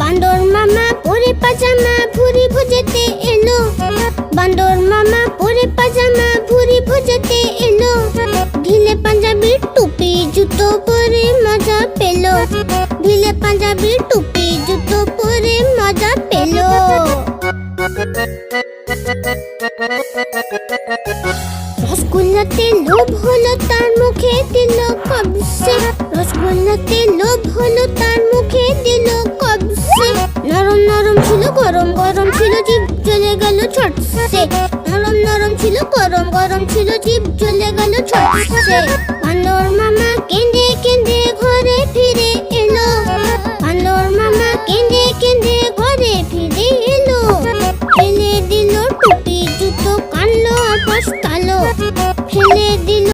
বান্দর মামা পরে পাজামা ভুরি ভুজেতে এলো। বান্দর মামা পরে পাজামা ভুরি ভুজেতে এলো। ঢিলে পাঞ্জাবি টুপি জুতো পরে মজা পেলো। ঢিলে পাঞ্জাবি টুপি জুতো পরে মজা পেলো। রসগোল্লাতে লোভ হলো তার মুখে দিল কবসে। রসগোল্লাতে লোভ হলো তার মুখে দিল কবসে। নরম নরম ছিল গরম গরম ছিল জিভ জ্বলে গেল ছটসে। নরম নরম ছিল গরম গরম ছিল জিভ জ্বলে গেল ছটসে।